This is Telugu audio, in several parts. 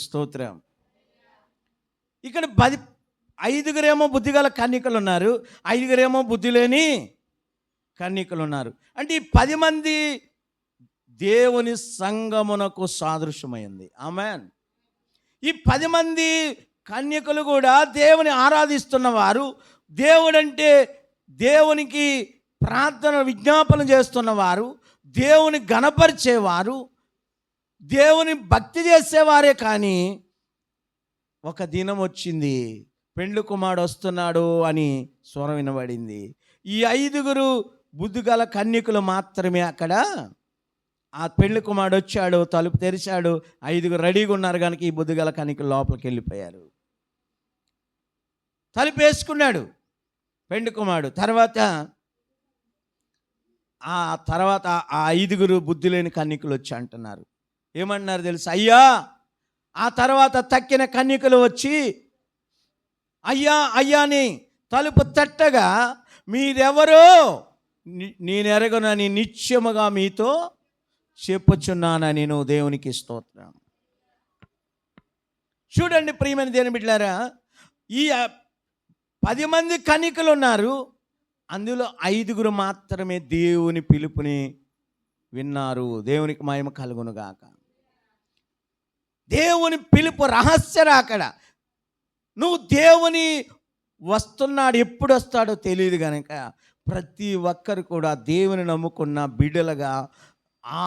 స్తోత్రం. ఇక్కడ ఐదుగురేమో బుద్ధిగల కన్యకలు ఉన్నారు, ఐదుగురేమో బుద్ధి లేని కన్యకలు ఉన్నారు. అంటే ఈ 10 మంది దేవుని సంగమునకు సాదృశ్యమైంది. ఆమేన్. ఈ 10 మంది కన్యకలు కూడా దేవుని ఆరాధిస్తున్నవారు, దేవుడంటే దేవునికి ప్రార్థన విజ్ఞాపన చేస్తున్నవారు, దేవుని గణపరిచేవారు, దేవుని భక్తి చేసేవారే. కానీ ఒక దినం వచ్చింది, పెండ్లి కుమారుడు వస్తున్నాడు అని స్వరం వినబడింది. ఈ 5 బుద్ధిగల కన్యకులు మాత్రమే అక్కడ. ఆ పెండ్లి కుమారుడు వచ్చాడు, తలుపు తెరిచాడు, 5 రెడీగా ఉన్నారు కనుక ఈ బుద్ధిగల కన్యకులు లోపలికి వెళ్ళిపోయారు. తలుపు వేసుకున్నాడు పెండ్లి కుమారుడు. తర్వాత ఆ 5 బుద్ధి లేని కన్యకులు వచ్చి అంటున్నారు, ఏమన్నారు తెలుసు? అయ్యా. ఆ తర్వాత తక్కిన కన్యకులు వచ్చి అయ్యా అయ్యాని తలుపు తట్టగా, మీరెవరో నేను ఎరగనని నిత్యముగా మీతో చెప్పుచున్నానని నేను దేవునికి స్తోత్రం. చూడండి ప్రియమైన దేవుని బిడ్డలారా, ఈ 10 మంది కన్యకలు ఉన్నారు, అందులో 5 మాత్రమే దేవుని పిలుపుని విన్నారు. దేవునికి మహిమ కలుగును గాక. దేవుని పిలుపు రహస్య రాకడ. నువ్వు దేవుని వస్తున్నాడు, ఎప్పుడు వస్తాడో తెలియదు కనుక ప్రతి ఒక్కరు కూడా దేవుని నమ్ముకున్న బిడ్డలుగా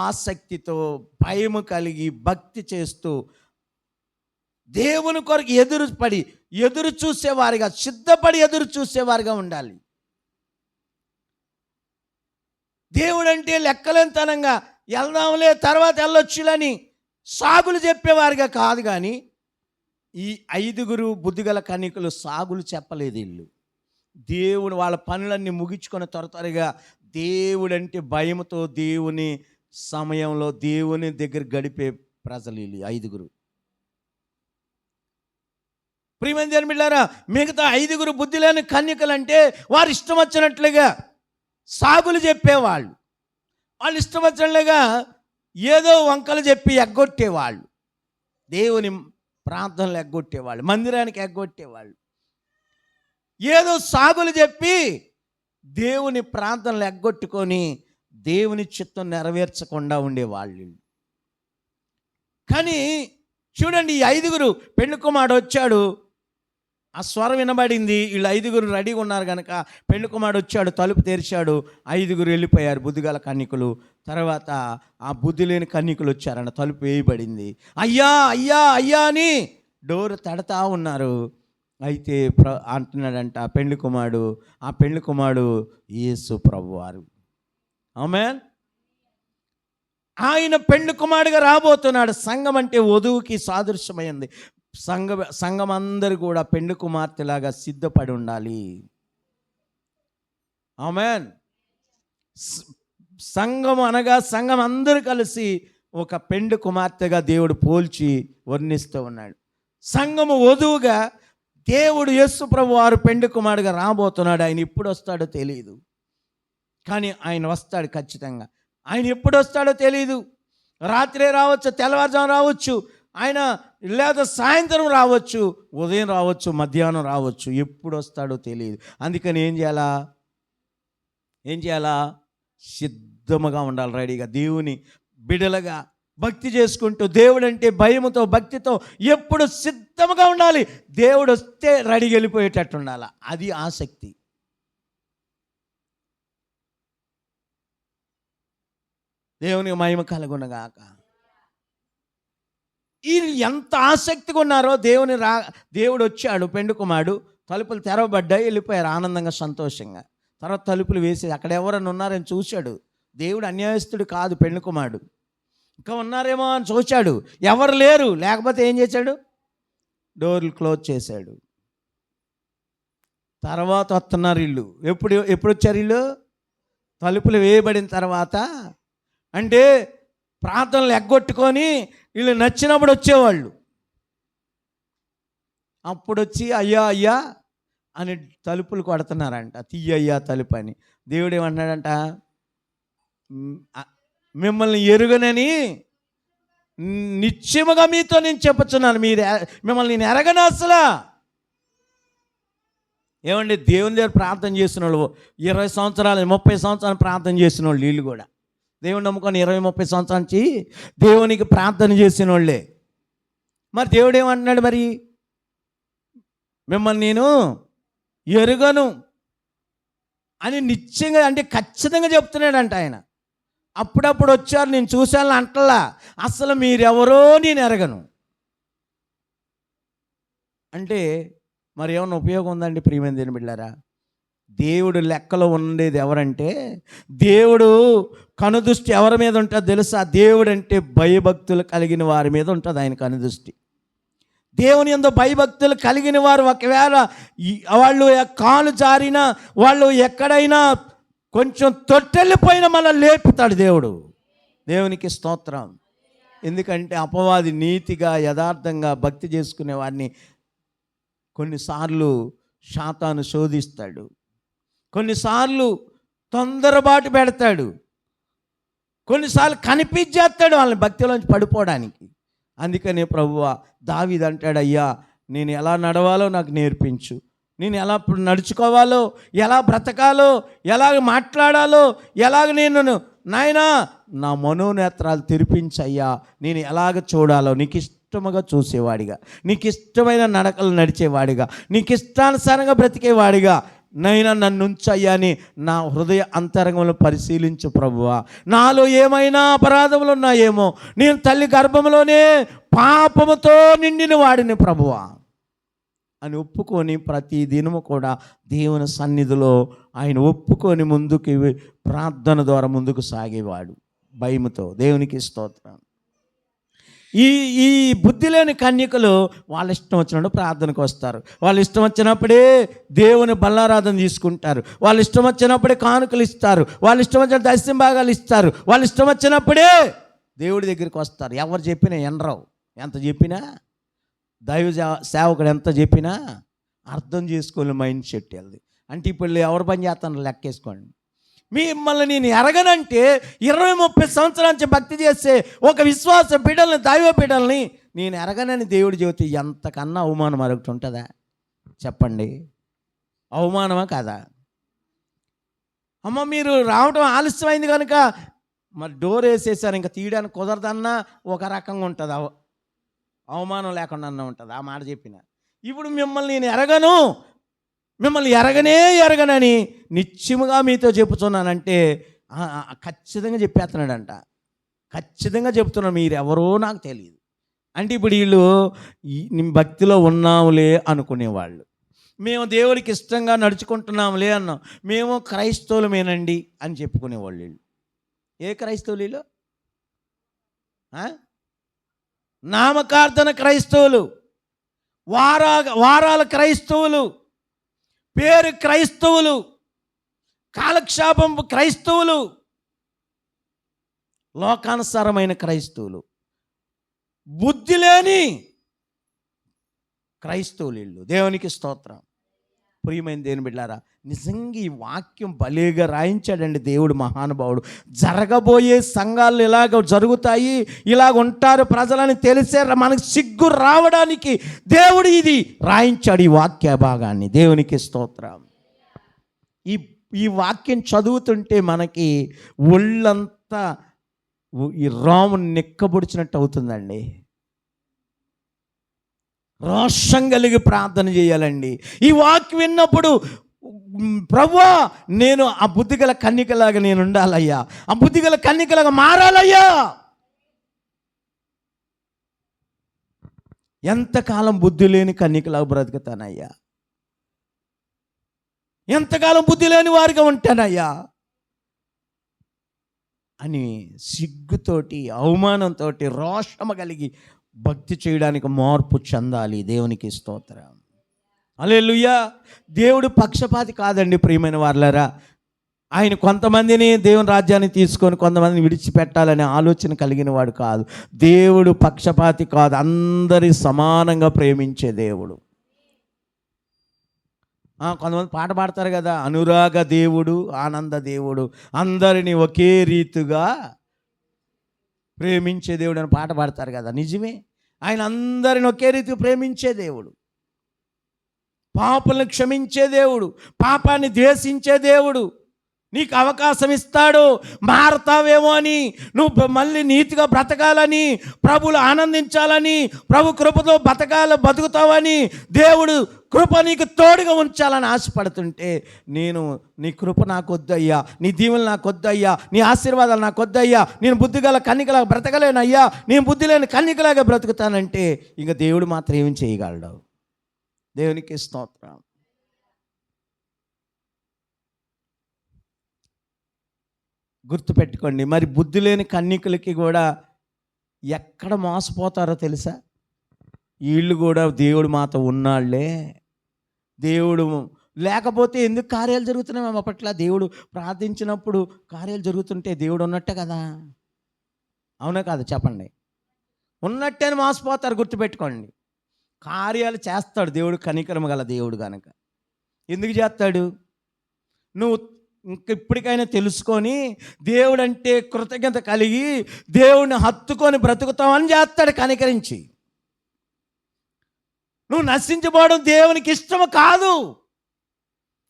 ఆసక్తితో, భయము కలిగి, భక్తి చేస్తూ దేవుని కొరకు ఎదురు చూసేవారిగా, సిద్ధపడి ఎదురు చూసేవారిగా ఉండాలి. దేవుడంటే లెక్కలేనితనంగా వెళ్దాంలే తర్వాత వెళ్ళొచ్చులని సాగులు చెప్పేవారిగా కాదు. కానీ ఈ 5 బుద్ధిగల కన్యకులు సాగులు చెప్పలేదు. వీళ్ళు దేవుడు వాళ్ళ పనులన్నీ ముగించుకొని త్వరగా దేవుడంటే భయంతో దేవుని సమయంలో దేవుని దగ్గర గడిపే ప్రజలు వీళ్ళు 5. ప్రియమైన దేవుని బిడ్డలారా, మిగతా 5 బుద్ధి లేని కన్యకలు అంటే వారు ఇష్టం వచ్చినట్లుగా సాగులు చెప్పేవాళ్ళు, వాళ్ళు ఇష్టం వచ్చినట్లుగా ఏదో వంకలు చెప్పి ఎగ్గొట్టేవాళ్ళు, దేవుని ప్రార్థనలు ఎగ్గొట్టేవాళ్ళు, మందిరానికి ఎగ్గొట్టేవాళ్ళు, ఏదో సాగులు చెప్పి దేవుని ప్రార్థనలు ఎగ్గొట్టుకొని దేవుని చిత్తం నెరవేర్చకుండా ఉండేవాళ్ళు. కానీ చూడండి, ఈ 5 పెళ్లి కుమారుడు వచ్చాడు, ఆ స్వరం వినబడింది, వీళ్ళు 5 రెడీగా ఉన్నారు కనుక పెళ్లి కుమారుడు వచ్చాడు, తలుపు తెరిచాడు, 5 వెళ్ళిపోయారు బుద్ధిగల కన్యకులు. తర్వాత ఆ బుద్ధి లేని కన్యకులు వచ్చారన్న, తలుపు వేయబడింది. అయ్యా అయ్యా అయ్యా అని డోరు తడతా ఉన్నారు. అయితే అంటున్నాడంట ఆ పెళ్లి కుమారుడు యేసు ప్రభువారు. ఆమేన్. ఆయన పెళ్లి కుమారుడుగా రాబోతున్నాడు. సంఘం అంటే వధువుకి సాదృశ్యమైంది. సంఘం అందరూ కూడా పెళ్లి కుమార్తెలాగా సిద్ధపడి ఉండాలి. ఆమేన్. సంఘం అనగా సంఘం అందరూ కలిసి ఒక పెండు కుమార్తెగా దేవుడు పోల్చి వర్ణిస్తూ ఉన్నాడు. సంఘము వధువుగా దేవుడు యేసు ప్రభువారు పెండు కుమారుడుగా రాబోతున్నాడు. ఆయన ఎప్పుడు వస్తాడో తెలియదు, కానీ ఆయన వస్తాడు ఖచ్చితంగా. ఆయన ఎప్పుడు వస్తాడో తెలియదు, రాత్రే రావచ్చు, తెల్లవారుజాము రావచ్చు, ఆయన లేదా సాయంత్రం రావచ్చు, ఉదయం రావచ్చు, మధ్యాహ్నం రావచ్చు, ఎప్పుడు వస్తాడో తెలియదు. అందుకని ఏం చేయాలా? సిద్ధముగా ఉండాలి, రెడీగా, దేవుని బిడలుగా భక్తి చేసుకుంటూ, దేవుడంటే భయముతో, భక్తితో ఎప్పుడు సిద్ధముగా ఉండాలి. దేవుడు వస్తే రెడీగా వెళ్ళిపోయేటట్టు ఉండాలి. అది ఆసక్తి. దేవునికి మహిమ కలుగునగాక. వీళ్ళు ఎంత ఆసక్తిగా ఉన్నారో, దేవుడు వచ్చాడు, పెండు కుమారుడు, తలుపులు తెరవబడ్డాయి, వెళ్ళిపోయారు ఆనందంగా, సంతోషంగా. తర్వాత తలుపులు వేసి అక్కడ ఎవరన్నా ఉన్నారని చూశాడు. దేవుడు అన్యాయస్తుడు కాదు, పెండు కుమారుడు. ఇంకా ఉన్నారేమో అని చూశాడు, ఎవరు లేరు. లేకపోతే ఏం చేశాడు? డోర్లు క్లోజ్ చేశాడు. తర్వాత వస్తున్నారు వీళ్ళు. ఎప్పుడు వచ్చారు వీళ్ళు? తలుపులు వేయబడిన తర్వాత. అంటే ప్రార్థనలు ఎగ్గొట్టుకొని వీళ్ళు నచ్చినప్పుడు వచ్చేవాళ్ళు. అప్పుడు వచ్చి అయ్యా అయ్యా అని తలుపులు కొడుతున్నారంట, తీయ్యయ్యా తలుపు అని. దేవుడు ఏమన్నాడంట? మిమ్మల్ని ఎరుగనని నిశ్చయముగా మీతో నేను చెప్పుచున్నాను, మిమ్మల్ని నేను ఎరగను అసలు. ఏమండి, దేవుని దగ్గర ప్రార్థన చేసిన వాళ్ళు 20 సంవత్సరాలు 30 సంవత్సరాలు ప్రార్థన చేసిన వాళ్ళు వీళ్ళు కూడా దేవుని నమ్ముకొని 20-30 సంవత్సరాల నుంచి దేవునికి ప్రార్థన చేసిన వాళ్ళే. మరి దేవుడు ఏమంటున్నాడు, మరి మిమ్మల్ని నేను ఎరుగను అని నిశ్చయంగా, అంటే ఖచ్చితంగా చెప్తున్నాడంట ఆయన. అప్పుడప్పుడు వచ్చారు, నేను చూశాను అంటలా, అసలు మీరెవరో నేను ఎరగను అంటే మరి ఏమన్నా ఉపయోగం ఉందండి? ప్రియమైన దేవుని బిడ్డలారా, దేవుడు లెక్కలో ఉండేది ఎవరంటే, దేవుడు కనుదృష్టి ఎవరి మీద ఉంటుందో తెలుసా? దేవుడు అంటే భయభక్తులు కలిగిన వారి మీద ఉంటుంది ఆయన కనుదృష్టి. దేవుని యందు భయభక్తులు కలిగిన వారు ఒకవేళ వాళ్ళు కాలు జారినా, వాళ్ళు ఎక్కడైనా కొంచెం తొట్టెళ్ళిపోయినా మళ్ళీ లేపుతాడు దేవుడు. దేవునికి స్తోత్రం. ఎందుకంటే అపవాది నీతిగా యథార్థంగా భక్తి చేసుకునే వారిని కొన్నిసార్లు శాతాను శోధిస్తాడు, కొన్నిసార్లు తొందరబాటు పెడతాడు, కొన్నిసార్లు కనిపించేస్తాడు వాళ్ళని భక్తిలోంచి పడిపోవడానికి. అందుకనే ప్రభువా దావీదు అంటాడు, అయ్యా నేను ఎలా నడవాలో నాకు నేర్పించు, నేను ఎలా నడుచుకోవాలో, ఎలా బ్రతకాలో, ఎలాగ మాట్లాడాలో, ఎలాగ నేను నాయనా నా మనోనేత్రాలు తెరిపించయ్యా, నేను ఎలాగ చూడాలో నీకు ఇష్టముగా చూసేవాడిగా, నీకు ఇష్టమైన నడకలు నడిచేవాడిగా, నీకు ఇష్టానుసారంగా బ్రతికేవాడిగా నైనా నన్ను ఉంచయ్యా అని నా హృదయ అంతరంగంలో పరిశీలించు ప్రభువా. నాలో ఏమైనా అపరాధములు ఉన్నాయేమో, నేను తల్లి గర్భంలోనే పాపముతో నిండిన వాడిని ప్రభువా అని ఒప్పుకొని ప్రతి దినము కూడా దేవుని సన్నిధిలో ఆయన ఒప్పుకొని ముందుకు ప్రార్థన ద్వారా ముందుకు సాగేవాడు భయముతో. దేవునికి స్తోత్రం. ఈ బుద్ధి లేని కన్యకలు వాళ్ళ ఇష్టం వచ్చినప్పుడు ప్రార్థనకు వస్తారు, వాళ్ళ ఇష్టం వచ్చినప్పుడే దేవుని బల్లారాధన తీసుకుంటారు, వాళ్ళ ఇష్టం వచ్చినప్పుడే కానుకలు ఇస్తారు, వాళ్ళ ఇష్టం వచ్చిన దశమ భాగాలు ఇస్తారు, వాళ్ళ ఇష్టం వచ్చినప్పుడే దేవుడి దగ్గరికి వస్తారు. ఎవరు చెప్పినా ఎనరావు, ఎంత చెప్పినా దైవ సేవకుడు ఎంత చెప్పినా అర్థం చేసుకోని మైండ్ సెట్ వెళ్ళదు. అంటే ఇప్పుడు ఎవరు పని చేస్తాను లెక్కేసుకోండి. మిమ్మల్ని నేను ఎరగనంటే 20-30 సంవత్సరాల నుంచి భక్తి చేసే ఒక విశ్వాస బిడ్డల్ని, దైవ బిడ్డల్ని నేను ఎరగనని దేవుడు చెబితే ఎంతకన్నా అవమానం మరొకటి ఉంటుందా చెప్పండి? అవమానమా కాదా? అమ్మ మీరు రావడం ఆలస్యమైంది కనుక మరి డోర్ వేసేసారు, ఇంకా తీయడానికి కుదరదన్నా ఒక రకంగా ఉంటుంది, అవమానం లేకుండా అన్న ఉంటుంది ఆ మాట చెప్పిన. ఇప్పుడు మిమ్మల్ని నేను ఎరగను, మిమ్మల్ని ఎరగనని నిశ్చయముగా మీతో చెప్పుతున్నానంటే ఖచ్చితంగా చెప్పేస్తున్నాడంట. ఖచ్చితంగా చెప్తున్నాను, మీరెవరో నాకు తెలియదు అంటే. ఇప్పుడు వీళ్ళు భక్తిలో ఉన్నాములే అనుకునేవాళ్ళు, మేము దేవుడికి ఇష్టంగా నడుచుకుంటున్నాములే అన్నాం, మేము క్రైస్తవులమేనండి అని చెప్పుకునేవాళ్ళు. వీళ్ళు ఏ క్రైస్తవులు? వీళ్ళు నామకార్థన క్రైస్తవులు, వారాల క్రైస్తవులు, పేరు క్రైస్తవులు, కాలక్షేపం క్రైస్తవులు, లోకానుసారమైన క్రైస్తవులు, బుద్ధి లేని క్రైస్తవులు వీళ్ళు. దేవునికి స్తోత్రం. ప్రియమైన దేవుని బిడ్డలారా, నిజంగా ఈ వాక్యం భలేగా రాయించాడండి దేవుడు మహానుభావుడు. జరగబోయే సంఘాలు ఇలాగ జరుగుతాయి, ఇలాగ ఉంటారు ప్రజలని తెలిసే మనకు సిగ్గు రావడానికి దేవుడు ఇది రాయించాడు ఈ వాక్య భాగాన్ని. దేవునికి స్తోత్రం. ఈ వాక్యం చదువుతుంటే మనకి ఒళ్ళంతా ఈ రాము నిక్కబొడిచినట్టు అవుతుందండి. రోషం కలిగి ప్రార్థన చేయాలండి. ఈ వాక్యం విన్నప్పుడు ప్రభువా నేను ఆ బుద్ధిగల కన్యకలాగా నేను ఉండాలయ్యా, ఆ బుద్ధిగల కన్యకలాగా మారాలయ్యా. ఎంతకాలం బుద్ధి లేని కన్యకలాగా బ్రతుకుతానయ్యా, ఎంతకాలం బుద్ధి లేని వారిగా ఉంటానయ్యా అని సిగ్గుతోటి అవమానంతో రోషము కలిగి భక్తి చేయడానికి మార్పు చెందాలి. దేవునికి స్తోత్రం. హల్లెలూయా. దేవుడు పక్షపాతి కాదండి ప్రియమైన వారలారా. ఆయన కొంతమందిని దేవుని రాజ్యాన్ని తీసుకొని కొంతమందిని విడిచిపెట్టాలనే ఆలోచన కలిగిన వాడు కాదు. దేవుడు పక్షపాతి కాదు, అందరి సమానంగా ప్రేమించే దేవుడు. కొంతమంది పాట పాడతారు కదా, అనురాగ దేవుడు, ఆనంద దేవుడు, అందరినీ ఒకే రీతిగా ప్రేమించే దేవుడు అని పాట పాడతారు కదా, నిజమే. ఆయన అందరిని ఒకే రీతి ప్రేమించే దేవుడు, పాపులను క్షమించే దేవుడు, పాపాన్ని ద్వేషించే దేవుడు. నీకు అవకాశం ఇస్తాడు, మారతావేమో అని, నువ్వు మళ్ళీ నీతిగా బ్రతకాలని, ప్రభువులు ఆనందించాలని, ప్రభు కృపతో బతుకుతావని, దేవుడు కృప నీకు తోడుగా ఉంచాలని ఆశపడుతుంటే, నేను నీ కృప నాకు వద్దయ్యా, నీ దీవెనలు నాకు వద్దయ్యా, నీ ఆశీర్వాదాలు నాకు వద్దయ్యా, నేను బుద్ధిగల కన్నికలాగా బ్రతకలేనయ్యా, నేను బుద్ధి లేని కన్నికలాగా బ్రతుకుతానంటే ఇంక దేవుడు మాత్రం ఏమి చేయగలడు? దేవునికి స్తోత్రం. గుర్తుపెట్టుకోండి, మరి బుద్ధి లేని కన్యకులకి కూడా ఎక్కడ మోసపోతారో తెలుసా? వీళ్ళు కూడా దేవుడు మాతో ఉన్నాళ్లే, దేవుడు లేకపోతే ఎందుకు కార్యాలు జరుగుతున్నాయి మేము అప్పట్లో? దేవుడు ప్రార్థించినప్పుడు కార్యాలు జరుగుతుంటే దేవుడు ఉన్నట్టే కదా, అవునా కాదు చెప్పండి? ఉన్నట్టే అని మోసపోతారు. గుర్తుపెట్టుకోండి, కార్యాలు చేస్తాడు దేవుడు, కనికరమ గల దేవుడు కనుక. ఎందుకు చేస్తాడు? నువ్వు ఇప్పటికైనా తెలుసుకొని దేవుడు అంటే కృతజ్ఞత కలిగి దేవుడిని హత్తుకొని బ్రతుకుతామని చేస్తాడు కనికరించి. నువ్వు నశించబోవడం దేవునికి ఇష్టము కాదు.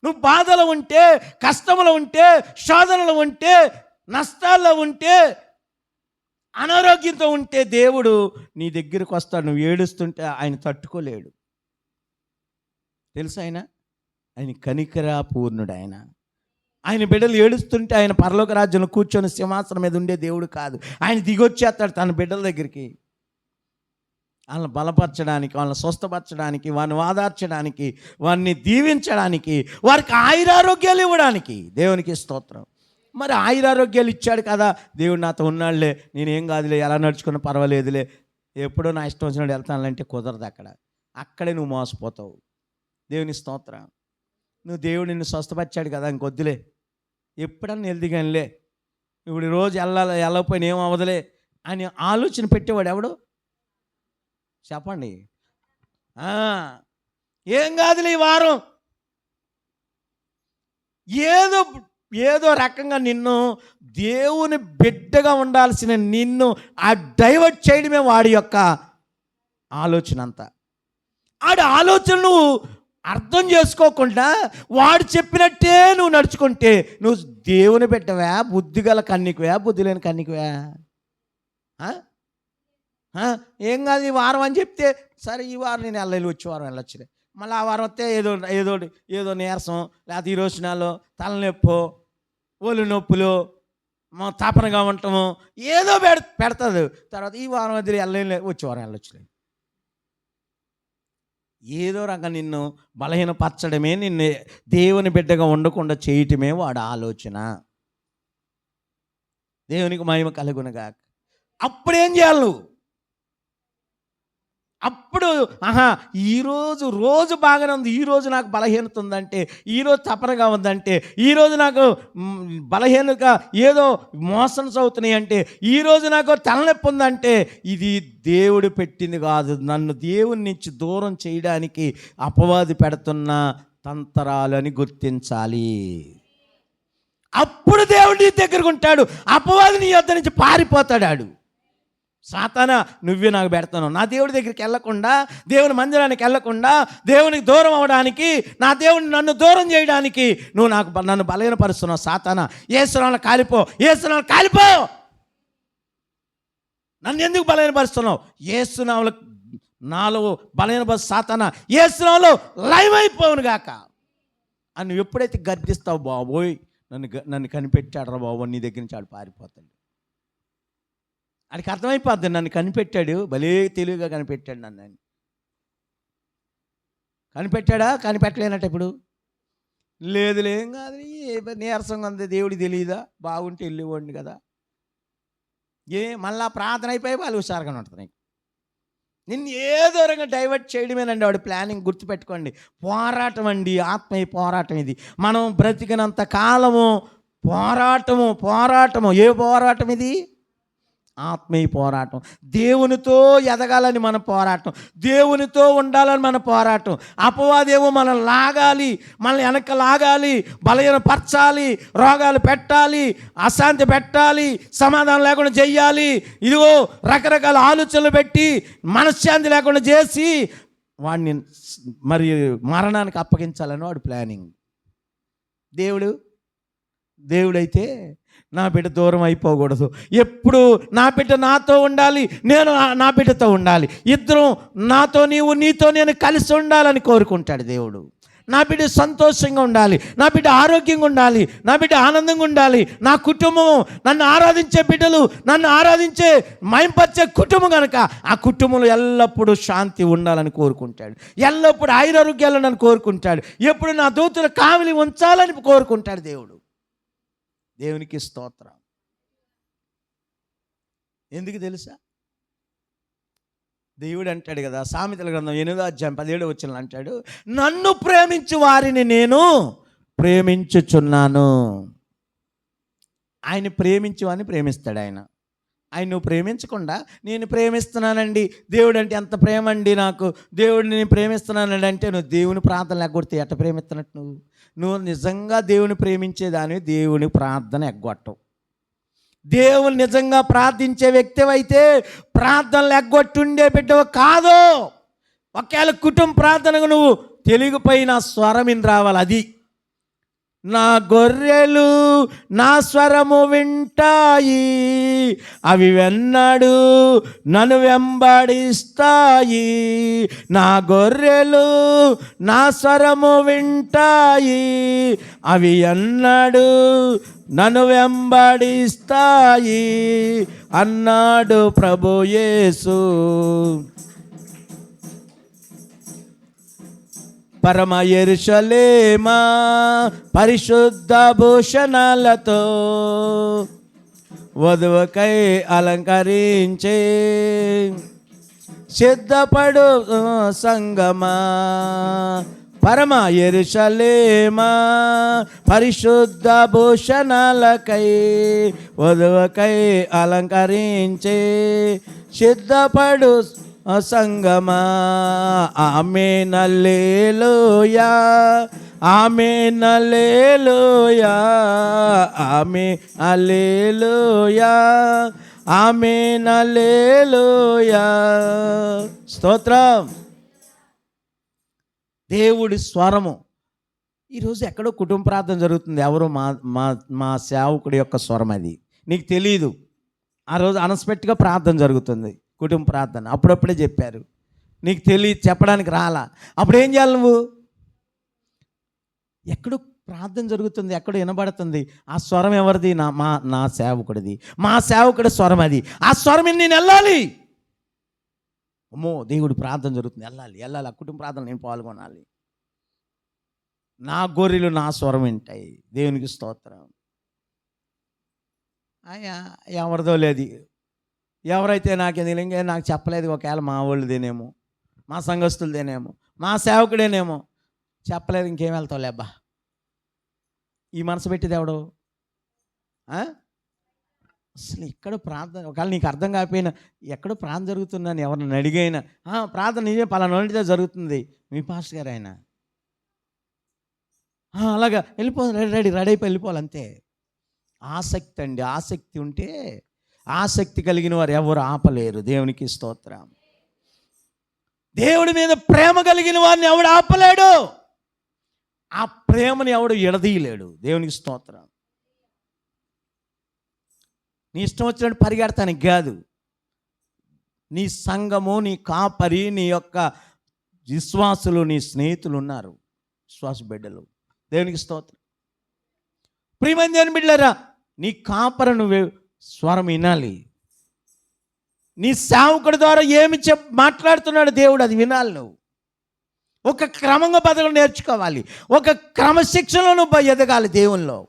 నువ్వు బాధలో ఉంటే, కష్టంలో ఉంటే, శోధనలో ఉంటే, నష్టాల్లో ఉంటే, అనారోగ్యంతో ఉంటే దేవుడు నీ దగ్గరికి వస్తాడు. నువ్వు ఏడుస్తుంటే ఆయన తట్టుకోలేడు. తెలుసు ఆయన కనికరా పూర్ణుడు. ఆయన బిడ్డలు ఏడుస్తుంటే ఆయన పరలోక రాజ్యంలో కూర్చొని సింహాసనం మీద ఉండే దేవుడు కాదు. ఆయన దిగొచ్చేస్తాడు తన బిడ్డల దగ్గరికి, వాళ్ళని బలపరచడానికి, వాళ్ళని స్వస్థపరచడానికి, వారిని వాదార్చడానికి, వారిని దీవించడానికి, వారికి ఆయురారోగ్యాలు ఇవ్వడానికి. దేవునికి స్తోత్రం. మరి ఆయురారోగ్యాలు ఇచ్చాడు కదా, దేవుడు నాతో ఉన్నాడులే, నేనేం కాదులే, ఎలా నడుచుకున్నా పర్వాలేదులే, ఎప్పుడో నా ఇష్టం వచ్చినట్టు వెళ్తానంటే కుదరదు. అక్కడే నువ్వు మోసపోతావు. దేవుని స్తోత్రం. నువ్వు దేవుడు నిన్ను స్వస్థపరిచాడు కదా, ఇంకొద్దులే, ఎప్పుడన్నా వెళ్దిగానిలే, ఇప్పుడు రోజు వెళ్ళకపోయినా ఏం అవ్వదులే అని ఆలోచన పెట్టేవాడు ఎవడు చెప్పండి? ఏం కాదులే ఈ వారం, ఏదో రకంగా నిన్ను, దేవుని బిడ్డగా ఉండాల్సిన నిన్ను ఆ డైవర్ట్ చేయడమే వాడి యొక్క ఆలోచన అంతా. ఆడి ఆలోచన నువ్వు అర్థం చేసుకోకుండా వాడు చెప్పినట్టే నువ్వు నడుచుకుంటే నువ్వు దేవుని బిడ్డవా, బుద్ధిగల కన్నికవా, బుద్ధి లేని కన్నికవా? ఏం కాదు ఈ వారం అని చెప్తే, సరే ఈ వారం నేను వచ్చే వారం వెళ్ళొచ్చులే, మళ్ళీ ఆ వారం వస్తే ఏదో నీరసం, లేకపోతే ఈ రోజునాలో తలనొప్పో, ఒళ్ళు నొప్పులు, తపనగా ఉండటము, ఏదో పెడతాడు. తర్వాత ఈ వారం వదిలి వచ్చే వారం వెళ్ళొచ్చులే. ఏదో రకంగా నిన్ను బలహీనపరచడమే, నిన్ను దేవుని బిడ్డగా ఉండకుండా చేయటమే వాడు ఆలోచన. దేవునికి మహిమ కలుగునుగాక. అప్పుడేం చేయాలి నువ్వు? అప్పుడు రోజు బాగానే ఉంది, ఈరోజు నాకు బలహీనత ఉందంటే, ఈరోజు తపనగా ఉందంటే, ఈరోజు నాకు బలహీనగా ఏదో మోషన్స్ అవుతున్నాయి అంటే, ఈరోజు నాకు తలనొప్పి ఉందంటే, ఇది దేవుడు పెట్టింది కాదు. నన్ను దేవుని నుంచి దూరం చేయడానికి అపవాది పెడుతున్న తంత్రాలని గుర్తించాలి. అప్పుడు దేవుడు నీ దగ్గరకు ఉంటాడు. అపవాది నీ యొద్ద నుంచి పారిపోతాడు. సాతానా, నువ్వే నాకు పెడతాను, నా దేవుడి దగ్గరికి వెళ్ళకుండా, దేవుని మందిరానికి వెళ్ళకుండా, దేవునికి దూరం అవ్వడానికి, నా దేవుడిని నన్ను దూరం చేయడానికి నువ్వు నన్ను బలహీనపరుస్తున్నావు. సాతానా, యేసునామములో కాలిపో, యేసునామములో కాలిపో. నన్ను ఎందుకు బలహీనపరుస్తున్నావు? యేసునామములో నాలో బలహీనపరుస్తు సాతానా, యేసునామములో లైవ్ అయిపోవును గాక అని నువ్వు ఎప్పుడైతే గర్దిస్తావు, బాబోయ్ నన్ను కనిపెట్టాడు రా బాబు, నీ దగ్గర నుంచి ఆడు పారిపోతాడు. ఆయనకి అర్థమైపోద్ది, నన్ను కనిపెట్టాడు, భలే తెలివిగా కనిపెట్టాడు నన్ను. కనిపెట్టాడా? కనిపెట్టలేనట్టు ఇప్పుడు లేదులే, ఏం కాదు, నీరసంగా ఉంది, దేవుడికి తెలియదా? బాగుంటే వెళ్ళివ్వండి కదా. మళ్ళా ప్రార్థన అయిపోయి వాళ్ళు హుషారుగా ఉంటుంది. నిన్ను ఏదో రకంగా డైవర్ట్ చేయడమేనండి వాడు ప్లానింగ్. గుర్తుపెట్టుకోండి, పోరాటం అండి, ఆత్మీయ పోరాటం ఇది. మనం బ్రతికినంత కాలము పోరాటము. ఏ పోరాటం ఇది? ఆత్మీయ పోరాటం, దేవునితో ఎదగాలని మన పోరాటం, దేవునితో ఉండాలని మన పోరాటం. అపవాదేమో మనం లాగాలి, మనల్ని వెనక లాగాలి, బలహీనపరచాలి, రోగాలు పెట్టాలి, అశాంతి పెట్టాలి, సమాధానం లేకుండా చెయ్యాలి. ఇదిగో రకరకాల ఆలోచనలు పెట్టి మనశ్శాంతి లేకుండా చేసి వాడిని మరి మరణానికి అప్పగించాలని వాడు ప్లానింగ్. దేవుడైతే నా బిడ్డ దూరం అయిపోకూడదు, ఎప్పుడు నా బిడ్డ నాతో ఉండాలి, నేను నా బిడ్డతో ఉండాలి, ఇద్దరం నాతో నీతో నేను కలిసి ఉండాలని కోరుకుంటాడు దేవుడు. నా బిడ్డ సంతోషంగా ఉండాలి, నా బిడ్డ ఆరోగ్యంగా ఉండాలి, నా బిడ్డ ఆనందంగా ఉండాలి, నా కుటుంబం నన్ను ఆరాధించే బిడ్డలు, నన్ను ఆరాధించే మైంపరిచే కుటుంబం కనుక ఆ కుటుంబంలో ఎల్లప్పుడూ శాంతి ఉండాలని కోరుకుంటాడు, ఎల్లప్పుడూ ఆయురారోగ్యాలను కోరుకుంటాడు, ఎప్పుడు నా దూతలు కావలి ఉంచాలని కోరుకుంటాడు దేవుడు. దేవునికి స్తోత్రం. ఎందుకు తెలుసా? దేవుడు అంటాడు కదా, సామెతల గ్రంథం 8:17 అంటాడు, నన్ను ప్రేమించు వారిని నేను ప్రేమించుచున్నాను. ఆయన ప్రేమించు అని ప్రేమిస్తాడు. ఆయన నువ్వు ప్రేమించకుండా నేను ప్రేమిస్తున్నానండి, దేవుడు అంటే ఎంత ప్రేమ అండి నాకు, దేవుడిని నేను ప్రేమిస్తున్నానండి అంటే నువ్వు దేవుని ప్రార్థన ఎగ్గొడితే ఎట్ట ప్రేమిస్తున్నట్టు? నువ్వు నిజంగా దేవుని ప్రేమించేదాన్ని దేవుని ప్రార్థన ఎగ్గొట్టవు. దేవుని నిజంగా ప్రార్థించే వ్యక్తి అయితే ప్రార్థనలు ఎగ్గొట్టుండే బిడ్డవు కాదు. ఒకవేళ కుటుంబ ప్రార్థనకు నువ్వు తెలియకపోయినా స్వరం రావాలి. అది నా గొర్రెలు నా స్వరము వింటాయి, అవి వెన్నడు నన్ను వెంబడిస్తాయి. నా గొర్రెలు నా స్వరము వింటాయి, అవి ఎన్నడు నన్ను వెంబడిస్తాయి అన్నాడు ప్రభు యేసు. పరమ యెరూషలేమా పరిశుద్ధ భూషణాలతో వధువుకై అలంకరించే సిద్ధపడు సంగమా. పరమ యెరూషలేమా పరిశుద్ధ భూషణాలకై వధువుకై అలంకరించే సిద్ధపడు సంగమా. ఆమేన్ హల్లెలూయా, ఆమేన్ హల్లెలూయా, ఆమేన్ హల్లెలూయా, ఆమేన్ హల్లెలూయా. స్తోత్రం. దేవుడి స్వరము. ఈరోజు ఎక్కడో కుటుంబ ప్రార్థన జరుగుతుంది, ఎవరో మా సేవకుడి యొక్క స్వరం అది నీకు తెలీదు. ఆ రోజు అన్ఎక్స్పెక్ట్గా ప్రార్థన జరుగుతుంది, కుటుంబ ప్రార్థన. అప్పుడప్పుడే చెప్పారు, నీకు తెలియదు, చెప్పడానికి రాలా. అప్పుడు ఏం చేయాలి నువ్వు? ఎక్కడో ప్రార్థన జరుగుతుంది, ఎక్కడో వినబడుతుంది, ఆ స్వరం ఎవరిది? నా సేవకుడిది. మా సేవకుడి స్వరం అది. ఆ స్వరం నేను వెళ్ళాలి. అమ్మో, దేవుడి ప్రార్థన జరుగుతుంది, వెళ్ళాలి. ఆ కుటుంబ ప్రార్థన నేను పాల్గొనాలి. నా గొర్రెలు నా స్వరం వింటాయి. దేవునికి స్తోత్రం. ఎవరిదో లేదు, ఎవరైతే నాకు చెప్పలేదు, ఒకవేళ మా వాళ్ళదేనేమో, మా సంఘస్థులదేనేమో, మా సేవకుడేనేమో, చెప్పలేదు, ఇంకేం వెళ్తావులే అబ్బా. ఈ మనసు పెట్టిది ఎవడు? అసలు ఇక్కడ ప్రార్థన, ఒకవేళ నీకు అర్థం కాకపోయినా ఎక్కడో ప్రార్థన జరుగుతుందని ఎవరిని అడిగైనా, ప్రార్థన నిజమే పలానా జరుగుతుంది, మీ పాస్టర్ గారు ఆయన, అలాగా రెడీ అయిపోయి వెళ్ళిపోవాలి అంతే. ఆసక్తి అండి, ఆసక్తి ఉంటే, ఆసక్తి కలిగిన వారు ఎవరు ఆపలేరు. దేవునికి స్తోత్రం. దేవుడి మీద ప్రేమ కలిగిన వారిని ఎవడు ఆపలేడు, ఆ ప్రేమని ఎవడు ఎడదీయలేడు. దేవునికి స్తోత్రం. నీ ఇష్టం వచ్చినట్టు పరిగెడతానికి కాదు, నీ సంఘము, నీ కాపరి, నీ యొక్క విశ్వాసులు, నీ స్నేహితులు ఉన్నారు, విశ్వాస బిడ్డలు. దేవునికి స్తోత్రం. ప్రియమైన దేవుని బిడ్డలారా, నీ కాపరి నువ్వు స్వరం వినాలి. నీ సేవకుడి ద్వారా ఏమి మాట్లాడుతున్నాడు దేవుడు, అది వినాలి. నువ్వు ఒక క్రమంగా బతకడం నేర్చుకోవాలి, ఒక క్రమశిక్షణలో నువ్వు ఎదగాలి దేవుల్లో.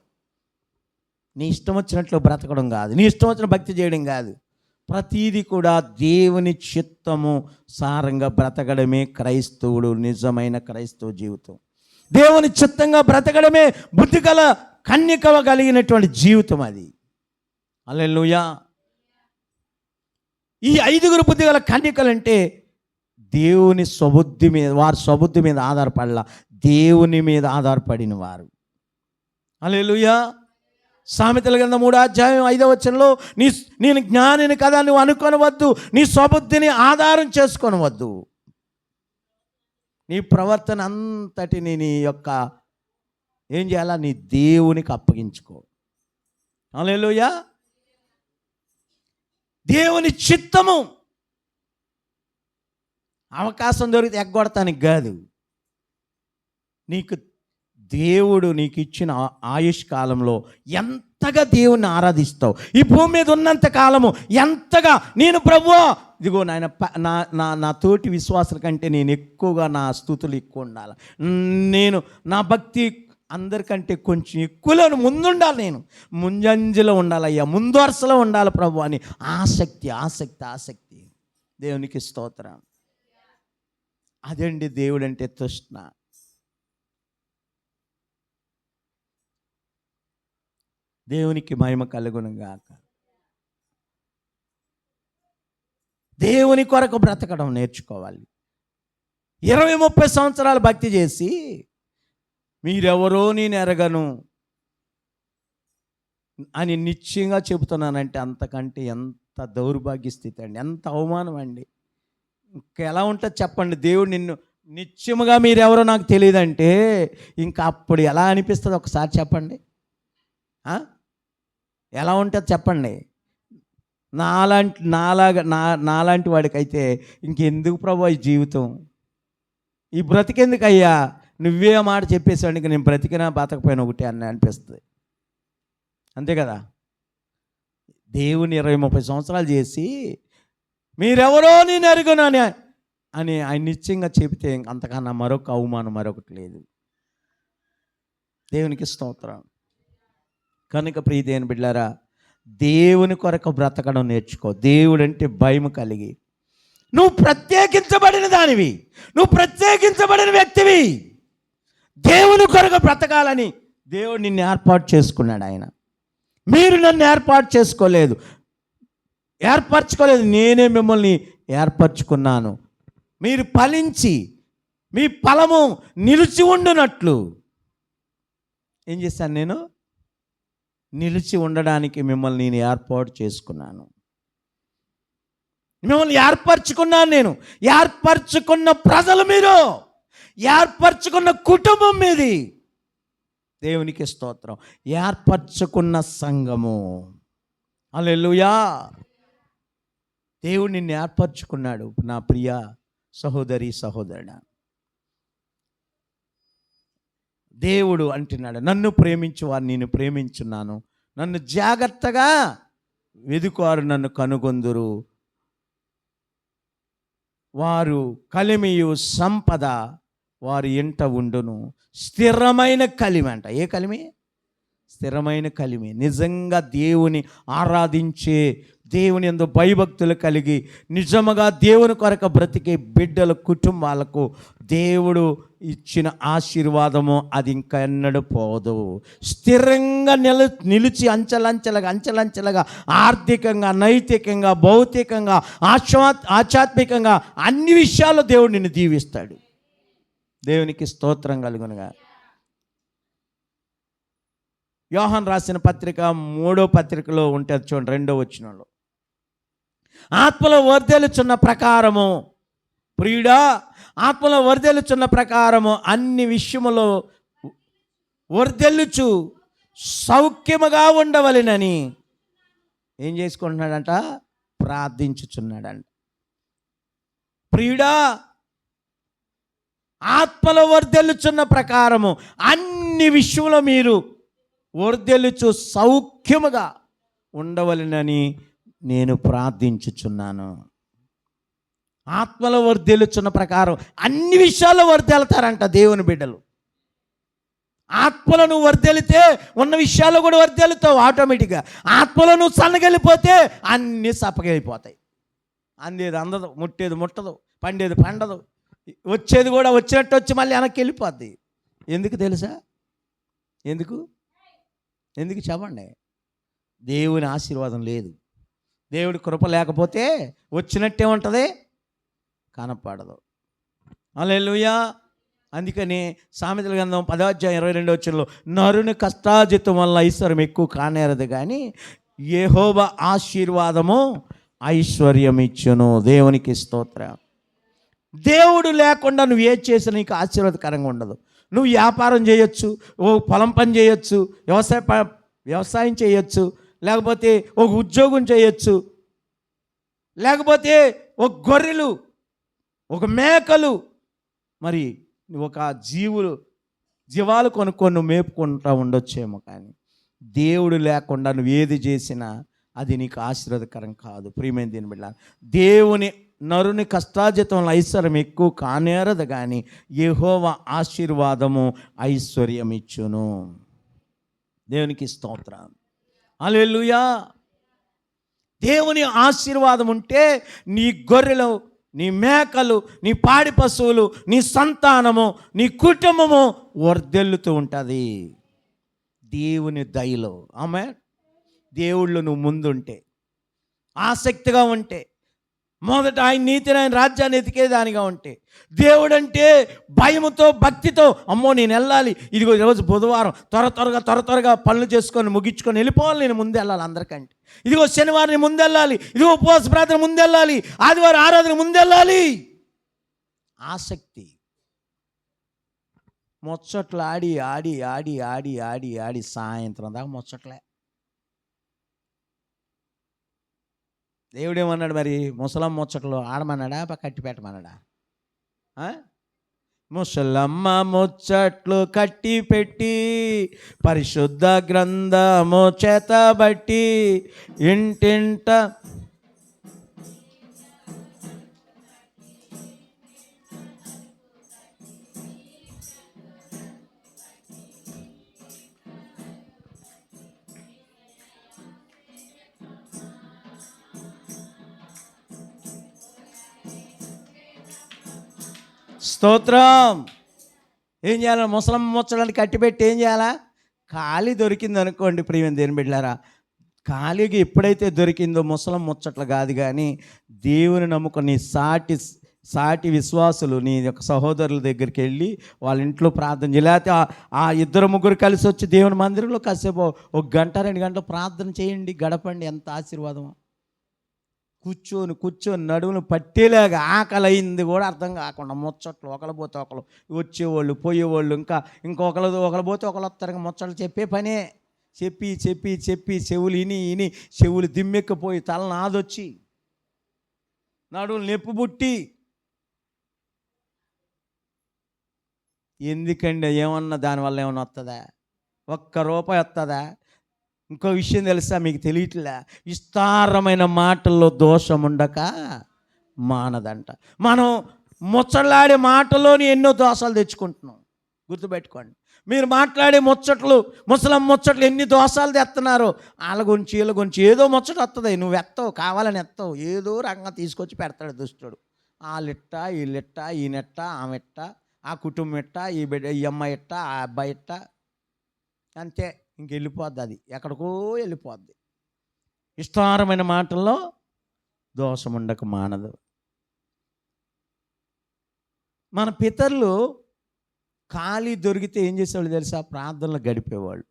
నీ ఇష్టం వచ్చినట్లు బ్రతకడం కాదు, నీ ఇష్టం వచ్చిన భక్తి చేయడం కాదు, ప్రతీది కూడా దేవుని చిత్తము సారంగా బ్రతకడమే క్రైస్తవుడు నిజమైన క్రైస్తవ జీవితం. దేవుని చిత్తంగా బ్రతకడమే బుద్ధి గల కన్యక కలిగినటువంటి జీవితం అది. హల్లెలూయా. ఈ 5 బుద్ధి గల కన్యకలంటే దేవుని స్వబుద్ధి మీద, వారి స్వబుద్ధి మీద ఆధారపడాల, దేవుని మీద ఆధారపడిన వారు. హల్లెలూయా. సామెతల గ్రంథం 3:5 నేను జ్ఞానిని కదా నువ్వు అనుకొనవద్దు, నీ స్వబుద్ధిని ఆధారం చేసుకొనవద్దు. నీ ప్రవర్తన అంతటిని నీ యొక్క ఏం చేయాలా, నీ దేవునికి అప్పగించుకో. హల్లెలూయా. దేవుని చిత్తము అవకాశం దొరికితే ఎగ్గొడతానికి కాదు, నీకు దేవుడు నీకు ఇచ్చిన ఆయుష్ కాలంలో ఎంతగా దేవుణ్ణి ఆరాధిస్తావు, ఈ భూమి మీద ఉన్నంత కాలము ఎంతగా నేను ప్రభువా ఇదిగో నాయన నా తోటి విశ్వాసుల కంటే నేను ఎక్కువగా నా స్తుతులు ఎక్కువ ఉండాలి, నేను నా భక్తి అందరికంటే కొంచెం ఎక్కువలో ముందుండాలి, నేను ముంజంజలో ఉండాలయ్యా, ముందు వరుసలో ఉండాలి ప్రభు అని ఆసక్తి ఆసక్తి ఆసక్తి. దేవునికి స్తోత్రం. అదండి దేవుడు అంటే తృష్ణ. దేవునికి మహిమ కలుగును గాక. దేవుని కొరకు బ్రతకడం నేర్చుకోవాలి. 20-30 సంవత్సరాలు భక్తి చేసి మీరెవరో నేను ఎరగను అని నిశ్చయంగా చెబుతున్నానంటే అంతకంటే ఎంత దౌర్భాగ్య స్థితి అండి, ఎంత అవమానం అండి. ఇంకా ఎలా ఉంటుంది చెప్పండి. దేవుడు నిన్ను నిత్యముగా మీరెవరో నాకు తెలియదంటే ఇంకా అప్పుడు ఎలా అనిపిస్తుంది ఒకసారి చెప్పండి. ఎలా ఉంటుంది చెప్పండి. నాలాంటి వాడికైతే ఇంకెందుకు ప్రభు ఈ జీవితం, ఈ బ్రతికెందుకు అయ్యా, నువ్వే మాట చెప్పేసాడు, నేను బ్రతికినా బతకపోయినా ఒకటి అని అనిపిస్తుంది. అంతే కదా. దేవుని 20-30 సంవత్సరాలు చేసి మీరెవరో నేను ఎరుగను అని ఆయన నిశ్చయంగా చెబితే అంతకన్నా మరొక అవమానం మరొకటి లేదు. దేవునికి స్తోత్రం. కనుక ప్రియ దేవుని బిడ్డలారా, దేవుని కొరకు బ్రతకడం నేర్చుకో. దేవుడు అంటే భయం కలిగి, నువ్వు ప్రత్యేకించబడిన దానివి, నువ్వు ప్రత్యేకించబడిన వ్యక్తివి. దేవుని కొరకు బ్రతకాలని దేవుడు నిన్ను ఏర్పాటు చేసుకున్నాడు. ఆయన మీరు నన్ను ఏర్పరచుకోలేదు, నేనే మిమ్మల్ని ఏర్పరచుకున్నాను. మీరు ఫలించి మీ ఫలము నిలిచి ఉండునట్లు ఏం చేశాను, నేను నిలిచి ఉండడానికి మిమ్మల్ని నేను ఏర్పాటు చేసుకున్నాను. మిమ్మల్ని ఏర్పరచుకున్నాను. నేను ఏర్పరచుకున్న ప్రజలు మీరు, ఏర్పరచుకున్న కుటుంబం మీది. దేవునికి స్తోత్రం. ఏర్పరచుకున్న సంఘము. హల్లెలూయా. దేవుడు నిన్ను ఏర్పరచుకున్నాడు. నా ప్రియ సహోదరి సహోదరుడా, దేవుడు అంటున్నాడు, నన్ను ప్రేమించు వారు నేను ప్రేమించున్నాను, నన్ను జాగ్రత్తగా వెదుకువారు నన్ను కనుగొందురు, వారు కలిమియు సంపద వారి ఇంట ఉండును. స్థిరమైన కలిమి అంట. ఏ కలిమి? స్థిరమైన కలిమి. నిజంగా దేవుని ఆరాధించే, దేవుని యందు భయభక్తులు కలిగి నిజముగా దేవుని కొరకు బ్రతికే బిడ్డల కుటుంబాలకు దేవుడు ఇచ్చిన ఆశీర్వాదము అది ఇంకా ఎన్నడూ పోదు. స్థిరంగా నిలిచి అంచెలంచెలుగా ఆర్థికంగా, నైతికంగా, భౌతికంగా, ఆధ్యాత్మికంగా అన్ని విషయాల్లో దేవుడు నిన్ను దీవిస్తాడు. దేవునికి స్తోత్రం కలుగునుగా. యోహాను రాసిన పత్రిక 3వ పత్రికలో ఉంటుంది చూడండి, 2వ వచనంలో, ఆత్మలో వర్ధిల్లుచున్న ప్రకారము, ప్రియుడా ఆత్మలో వర్ధిల్లుచున్న ప్రకారము అన్ని విషయములో వర్ధిల్లుచు సౌఖ్యముగా ఉండవలెనని ఏం చేసుకుంటున్నాడంట? ప్రార్థించుచున్నాడంట. ప్రియుడా ఆత్మలో వర్ధిల్లుచున్న ప్రకారము అన్ని విషయంలో మీరు వర్ధిల్లుచు సౌఖ్యముగా ఉండవలెనని నేను ప్రార్థించుచున్నాను. ఆత్మలో వర్ధిల్లుచున్న ప్రకారం అన్ని విషయాల్లో వర్ధిల్లుతారంట దేవుని బిడ్డలు. ఆత్మలో నువ్వు వర్ధిల్లితే ఉన్న విషయాల్లో కూడా వర్ధిల్లుతావు ఆటోమేటిక్గా. ఆత్మలో నువ్వు సన్నగలిపోతే అన్నీ సప్పగైపోతాయి. అందేది అందదు, ముట్టేది ముట్టదు, పండేది పండదు, వచ్చేది కూడా వచ్చినట్టు వచ్చి మళ్ళీ వెనక్కి వెళ్ళిపోద్ది. ఎందుకు తెలుసా? ఎందుకు చెప్పండి. దేవుని ఆశీర్వాదం లేదు, దేవుడి కృప లేకపోతే వచ్చినట్టే ఉంటుంది, కనపడదు. హల్లెలూయా. అందుకని సామెతల గ్రంథం 10:22 నరుని కష్టాజితం వల్ల ఐశ్వర్యం ఎక్కువ కానేరదు, కానీ యెహోవా ఆశీర్వాదము ఐశ్వర్యం ఇచ్చును. దేవునికి స్తోత్రం. దేవుడు లేకుండా నువ్వు ఏది చేసినా నీకు ఆశీర్వాదకరంగా ఉండదు. నువ్వు వ్యాపారం చేయొచ్చు, ఓ పొలం పని చేయొచ్చు, వ్యవసాయం చేయొచ్చు, లేకపోతే ఒక ఉద్యోగం చేయొచ్చు, లేకపోతే ఒక గొర్రెలు, ఒక మేకలు, మరి ఒక జీవాలు కొనుక్కొని నువ్వు మేపుకుంటూ ఉండొచ్చేమో, కానీ దేవుడు లేకుండా నువ్వు ఏది చేసినా అది నీకు ఆశీర్వాదకరం కాదు. ప్రియమైన దీని బిడ్డ, నరుని కష్టాజితంలో ఐశ్వర్యం ఎక్కువ కానేరదు, కానీ యెహోవా ఆశీర్వాదము ఐశ్వర్యం ఇచ్చును. దేవునికి స్తోత్రం. హల్లెలూయా. దేవుని ఆశీర్వాదం ఉంటే నీ గొర్రెలు, నీ మేకలు, నీ పాడి పశువులు, నీ సంతానము, నీ కుటుంబము వర్ధిల్లుతూ ఉంటుంది దేవుని దయలో. ఆమె దేవుళ్ళు నువ్వు ముందుంటే, ఆసక్తిగా ఉంటే, మొదట ఆయన నీతిని, ఆయన రాజ్యాన్ని ఎతికేదానిగా ఉంటే, దేవుడంటే భయముతో భక్తితో, అమ్మో నేను వెళ్ళాలి, ఇదిగో ఈరోజు బుధవారం త్వరగా పనులు చేసుకొని ముగించుకొని వెళ్ళిపోవాలి, నేను ముందు వెళ్ళాలి అందరికంటే, ఇదిగో శనివారం ముందు వెళ్ళాలి, ఇదిగో ఉపవాస ప్రార్థన ముందు వెళ్ళాలి, ఆదివారం ఆరాధన ముందు వెళ్ళాలి. ఆసక్తి. ముచ్చట్లు ఆడి ఆడి ఆడి ఆడి ఆడి ఆడి సాయంత్రం దాకా ముచ్చట్లే. దేవుడేమన్నాడు మరి? ముసలమ్మ ముచ్చట్లు ఆడమన్నాడా, కట్టి పెట్టమన్నాడా? ముసలమ్మ ముచ్చట్లు కట్టి పెట్టి పరిశుద్ధ గ్రంథము చేతబట్టి ఇంటింట స్తోత్రం. ఏం చేయాలి? ముసలమ్మ ముచ్చడానికి కట్టిపెట్టి ఏం చేయాలా? ఖాళీ దొరికింది అనుకోండి ప్రియమైన దేవుని బిడ్డలారా, ఖాళీగా ఎప్పుడైతే దొరికిందో ముసలమ్మ ముచ్చట్లు కాదు, కానీ దేవుని నమ్ముకొని సాటి విశ్వాసులు, నీ యొక్క సహోదరుల దగ్గరికి వెళ్ళి వాళ్ళ ఇంట్లో ప్రార్థన చేయాలి. లేకపోతే ఆ 2-3 కలిసి వచ్చి దేవుని మందిరంలో కాసేపు 1 గంట 2 గంటలు ప్రార్థన చేయండి, గడపండి. ఎంత ఆశీర్వాదం. కూర్చొని నడుములు పట్టేలాగా ఆకలి అయింది కూడా అర్థం కాకుండా ముచ్చట్లు, ఒకరు పోతే ఒకరు, వచ్చేవాళ్ళు పోయేవాళ్ళు, ఒకరు పోతే ఒకరు వస్తారు. ముచ్చట్లు చెప్పే పనే. చెప్పి చెవులు ఇని చెవులు దిమ్మెక్కిపోయి తల నాదొచ్చి నడువులు నొప్పి పుట్టి, ఎందుకండి ఏమన్నా దానివల్ల ఏమన్నా వస్తుందా? ₹1 వస్తుందా? ఇంకో విషయం తెలుసా, మీకు తెలియట్లే, విస్తారమైన మాటల్లో దోషం ఉండక మానదంట. మనం ముచ్చట్లాడే మాటలోని ఎన్నో దోషాలు తెచ్చుకుంటున్నాం. గుర్తుపెట్టుకోండి. మీరు మాట్లాడే ముసలం ముచ్చట్లు ఎన్ని దోషాలు తెస్తున్నారు. వాళ్ళ గురించి వీళ్ళ గురించి ఏదో ముచ్చట వస్తుంది, నువ్వు ఎత్తవు, కావాలని ఎత్తవు, ఏదో రకంగా తీసుకొచ్చి పెడతాడు దుష్టుడు. వాళ్ళిట్ట వీళ్ళిట్ట, ఈయనెట్ట ఆమెట్ట, ఆ కుటుంబం ఇట్ట, ఈ బిడ్డ ఈ అమ్మాయి ఇట్ట, ఆ అబ్బాయి ఇట్ట, అంతే. ఇంకెళ్ళిపోద్ది, అది ఎక్కడికో వెళ్ళిపోద్ది. విస్తారమైన మాటల్లో దోషం ఉండక మానదు. మన పితరులు ఖాళీ దొరికితే ఏం చేసేవాళ్ళు తెలుసా? ప్రార్థనలు గడిపేవాళ్ళు.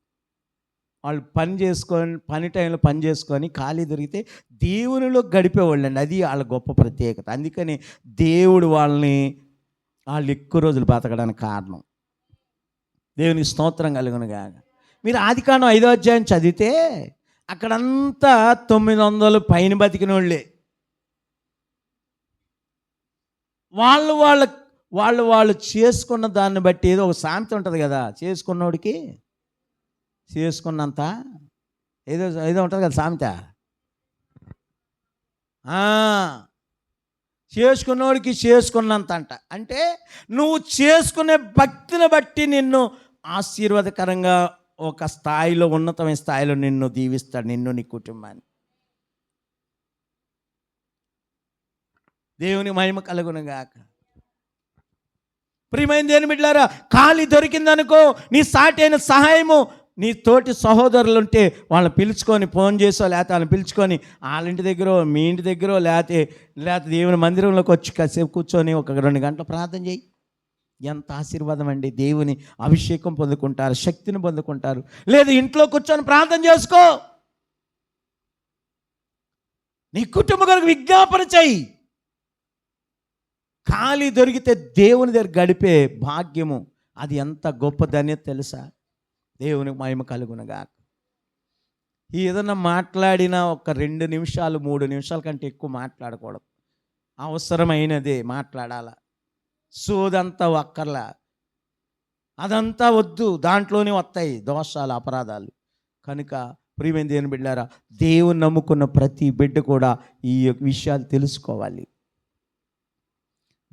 వాళ్ళు పని టైంలో పని చేసుకొని ఖాళీ దొరికితే దేవునిలో గడిపేవాళ్ళు అండి. అది వాళ్ళ గొప్ప ప్రత్యేకత. అందుకని దేవుడు వాళ్ళు ఎక్కువ రోజులు బతకడానికి కారణం. దేవునికి స్తోత్రం కలుగునుగా. మీరు ఆదికాండం 5వ అధ్యాయం చదివితే అక్కడంతా 900 పైన బతికిన వాళ్ళే. వాళ్ళు చేసుకున్న దాన్ని బట్టి ఏదో ఒక సామెత ఉంటుంది కదా, చేసుకున్నోడికి చేసుకున్నంత ఏదో ఉంటుంది కదా సామెత. చేసుకున్నోడికి చేసుకున్నంత అంట. అంటే నువ్వు చేసుకునే భక్తిని బట్టి నిన్ను ఆశీర్వాదకరంగా ఒక స్థాయిలో, ఉన్నతమైన స్థాయిలో నిన్ను దీవిస్తాడు, నిన్ను నీ కుటుంబాన్ని. దేవుని మహిమ కలుగునుగాక. ప్రియమైన దేవుని బిడ్డలారా, ఖాళీ దొరికిందనుకో, నీ సాటి అయిన సహాయము నీ తోటి సహోదరులు ఉంటే వాళ్ళని పిలుచుకొని ఫోన్ చేసో లేకపోతే వాళ్ళని పిలుచుకొని వాళ్ళ ఇంటి దగ్గర మీ ఇంటి దగ్గర లేకపోతే దేవుని మందిరంలోకి వచ్చి కాసేపు కూర్చొని ఒక 2 గంటలు ప్రార్థన చేయి. ఎంత ఆశీర్వాదం అండి. దేవుని అభిషేకం పొందుకుంటారు, శక్తిని పొందుకుంటారు. లేదు ఇంట్లో కూర్చొని ప్రార్థన చేసుకో, నీ కుటుంబం విజ్ఞాపన చెయ్యి. ఖాళీ దొరికితే దేవుని దగ్గర గడిపే భాగ్యము అది ఎంత గొప్ప ధన్యత తెలుసా. దేవునికి మహిమ కలుగునుగా. ఏదన్నా మాట్లాడినా ఒక 2 నిమిషాలు 3 నిమిషాల కంటే ఎక్కువ మాట్లాడకూడదు. అవసరమైనదే మాట్లాడాల. సోదంతా అక్కర్లా, అదంతా వద్దు. దాంట్లోనే వస్తాయి దోషాలు, అపరాధాలు. కనుక ప్రియమైన దేవుని బిడ్డలారా, దేవుని నమ్ముకున్న ప్రతి బిడ్డ కూడా ఈ విషయాలు తెలుసుకోవాలి.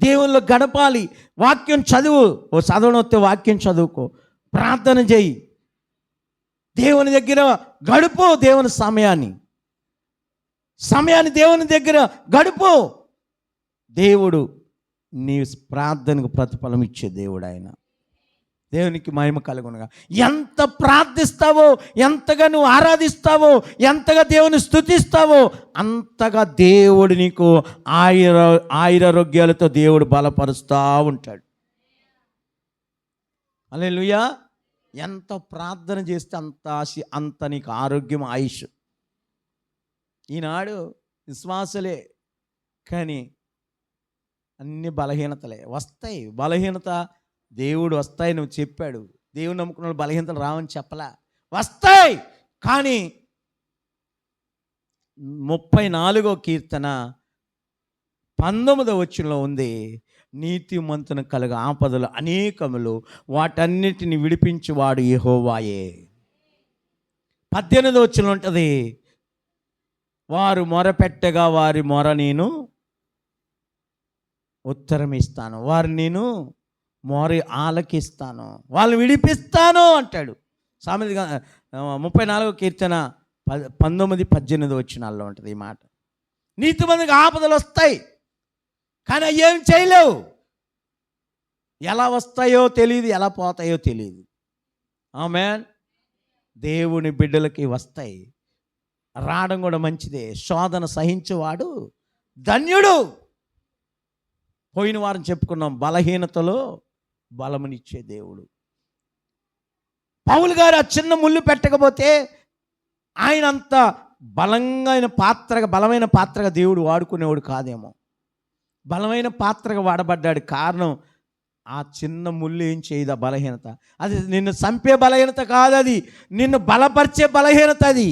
దేవుళ్ళు గడపాలి. వాక్యం చదువు. ఓ చదవడం వస్తే వాక్యం చదువుకో, ప్రార్థన చేయి, దేవుని దగ్గర గడుపు. దేవుని సమయాన్ని దేవుని దగ్గర గడుపు. దేవుడు నీ ప్రార్థనకు ప్రతిఫలం ఇచ్చే దేవుడు ఆయన. దేవునికి మహిమ కలుగునుగా. ఎంత ప్రార్థిస్తావో, ఎంతగా నువ్వు ఆరాధిస్తావో, ఎంతగా దేవుని స్తుతిస్తావో అంతగా దేవుడు నీకు ఆయురారోగ్యాలతో దేవుడు బలపరుస్తూ ఉంటాడు. హల్లెలూయా. ఎంత ప్రార్థన చేస్తే అంత నీకు ఆరోగ్యం, ఆయుష్. ఈనాడు విశ్వాసులే కానీ అన్ని బలహీనతలే వస్తాయి. బలహీనత దేవుడు వస్తాయి నువ్వు చెప్పాడు. దేవుడు నమ్ముకున్న వాళ్ళు బలహీనతలు రావని చెప్పలా, వస్తాయి. కానీ 34వ కీర్తన 19వ వచనంలో ఉంది, నీతిమంతుని కలుగు ఆపదలు అనేకములు, వాటన్నిటిని విడిపించువాడు యెహోవాయే. 18వ వచనంలో ఉంటుంది, వారు మొరపెట్టగా వారి మొర నేను ఉత్తరం ఇస్తాను, వారు నేను మొర ఆలకిస్తాను, వాళ్ళని విడిపిస్తాను అంటాడు. సామెత 34వ కీర్తన 19-18 వచనాల్లో ఉంటుంది ఈ మాట. నీతిమంతునికి ఆపదలు వస్తాయి కానీ ఏం చేయలేవు. ఎలా వస్తాయో తెలియదు, ఎలా పోతాయో తెలియదు. ఆమేన్. దేవుని బిడ్డలకి వస్తాయి, రావడం కూడా మంచిదే. శోధన సహించేవాడు ధన్యుడు. పోయిన వారం చెప్పుకున్నాం, బలహీనతలో బలమునిచ్చే దేవుడు. పౌలు గారు ఆ చిన్న ముళ్ళు పెట్టకపోతే ఆయన అంత బలమైన పాత్రగా దేవుడు వాడుకునేవాడు కాదేమో. బలమైన పాత్రగా వాడబడ్డాడు. కారణం ఆ చిన్న ముళ్ళు ఏం చేయదు. ఆ బలహీనత అది నిన్ను చంపే బలహీనత కాదు, అది నిన్ను బలపరిచే బలహీనత. అది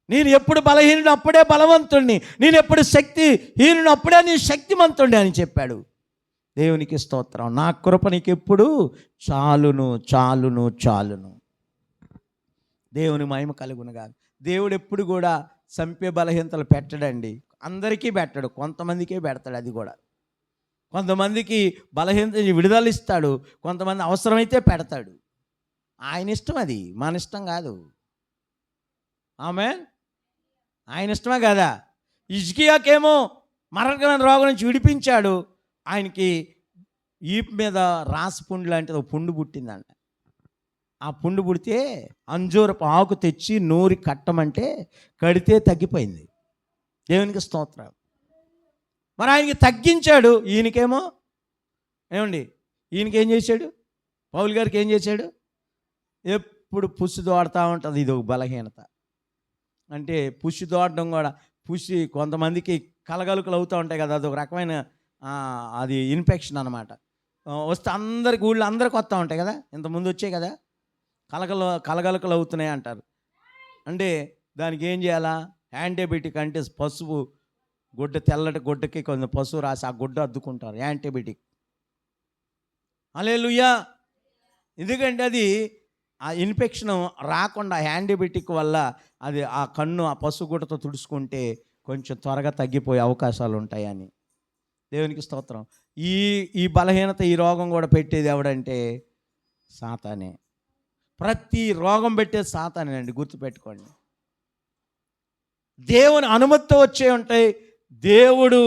నేను ఎప్పుడు బలహీనుడు అప్పుడే బలవంతుణ్ణి, నేను ఎప్పుడు శక్తిహీనుడు అప్పుడే నేను శక్తిమంతుణ్ణి అని చెప్పాడు. దేవునికి స్తోత్రం. నా కృప నీకు ఎప్పుడు చాలును చాలును చాలును. దేవుని మహిమ కలుగునుగా. దేవుడు ఎప్పుడు కూడా చంపే బలహీనతలు పెట్టడండి. అందరికీ పెట్టడు, కొంతమందికే పెడతాడు. అది కూడా కొంతమందికి బలహీనత విడుదల ఇస్తాడు, కొంతమంది అవసరమైతే పెడతాడు. ఆయన ఇష్టం, అది మన ఇష్టం కాదు. ఆమేన్. ఆయన ఇష్టమే కదా. హిజ్కియాకేమో మరణకరమైన రోగం నుంచి విడిపించాడు. ఆయనకి ఈపు మీద రాసిపుండు లాంటిది ఒక పుండు పుట్టిందంట. ఆ పుండు పుడితే అంజూరపు ఆకు తెచ్చి నూరి కట్టమంటే కడితే తగ్గిపోయింది. దేవునికి స్తోత్రం. మరి ఆయనకి తగ్గించాడు. ఈయనకేమో ఏమండి, ఈయనకేం చేశాడు? పౌలు గారికి ఏం చేశాడు? ఎప్పుడు పుసి దోడుతూ ఉంటుంది. ఇది ఒక బలహీనత. అంటే పుసి దోడడం కూడా, పుసి కొంతమందికి కలగలుకలు అవుతూ ఉంటాయి కదా, అదొక రకమైన అది ఇన్ఫెక్షన్ అన్నమాట. వస్తే అందరికి ఊళ్ళో అందరికి వస్తూ ఉంటాయి కదా, ఇంతకుముందు వచ్చాయి కదా, కలగలుకలు అవుతున్నాయి అంటారు. అంటే దానికి ఏం చేయాలా? యాంటీబయాటిక్ అంటే పసుపు గుడ్డ, తెల్లటి గుడ్డకి కొంచెం పసుపు రాసి ఆ గుడ్డ అద్దుకుంటారు, యాంటీబయాటిక్. హల్లెలూయా. ఎందుకంటే అది ఆ ఇన్ఫెక్షన్ రాకుండా యాంటీబయాటిక్ వల్ల అది ఆ కన్ను ఆ పసుపు గుడ్డతో తుడుచుకుంటే కొంచెం త్వరగా తగ్గిపోయే అవకాశాలు ఉంటాయని. దేవునికి స్తోత్రం. ఈ బలహీనత, ఈ రోగం కూడా పెట్టేది ఎవడంటే సాతానే. ప్రతి రోగం పెట్టేది సాతానేనండి, గుర్తుపెట్టుకోండి. దేవుని అనుమతితో వచ్చే ఉంటాయి, దేవుడు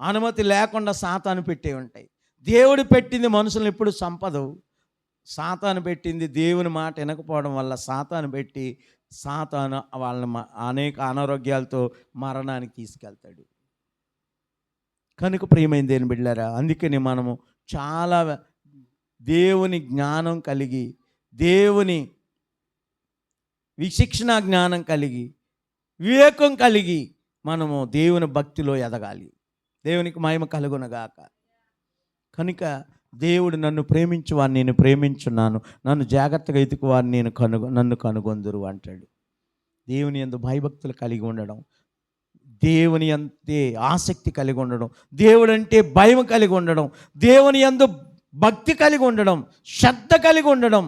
అనుమతి లేకుండా సాతాను పెట్టే ఉంటాయి. దేవుడు పెట్టింది మనుషులను ఎప్పుడు సంపదు. సాతాను పెట్టింది, దేవుని మాట వినకపోవడం వల్ల సాతాను పెట్టి సాతాను వాళ్ళని అనేక అనారోగ్యాలతో మరణానికి తీసుకెళ్తాడు. కనుక ప్రియమైన దేవుని బిడ్డలారా, అందుకని మనము చాలా దేవుని జ్ఞానం కలిగి, దేవుని విశిక్షణ జ్ఞానం కలిగి, వివేకం కలిగి మనము దేవుని భక్తిలో ఎదగాలి. దేవునికి మహిమ కలుగునగాక. కనుక దేవుడు నన్ను ప్రేమించు వారిని నేను ప్రేమించున్నాను, నన్ను జాగ్రత్తగా ఎదుకు వారిని నన్ను కనుగొందురు అంటాడు. దేవుని యందు భయభక్తులు కలిగి ఉండడం, దేవుని అంతే ఆసక్తి కలిగి ఉండడం, దేవుడు అంటే భయం కలిగి ఉండడం, దేవుని యందు భక్తి కలిగి ఉండడం, శ్రద్ధ కలిగి ఉండడం,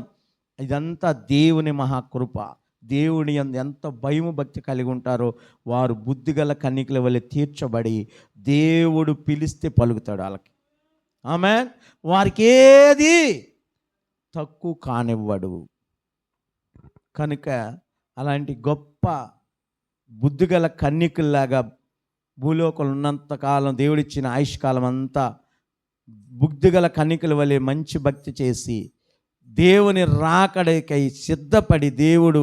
ఇదంతా దేవుని మహాకృప. దేవుని యందు ఎంత భయము భక్తి కలిగి ఉంటారో వారు బుద్ధిగల కన్నికల వలె తీర్చబడి దేవుడు పిలిస్తే పలుకుతాడు వాళ్ళకి. ఆమేన్. వారికి ఏది తక్కువ కానివ్వడు. కనుక అలాంటి గొప్ప బుద్ధిగల కన్యకుల్లాగా భూలోకంలో ఉన్నంతకాలం దేవుడిచ్చిన ఆయుష్కాలం అంతా బుద్ధిగల కన్యకుల వలె మంచి భక్తి చేసి దేవుని రాకడకై సిద్ధపడి దేవుడు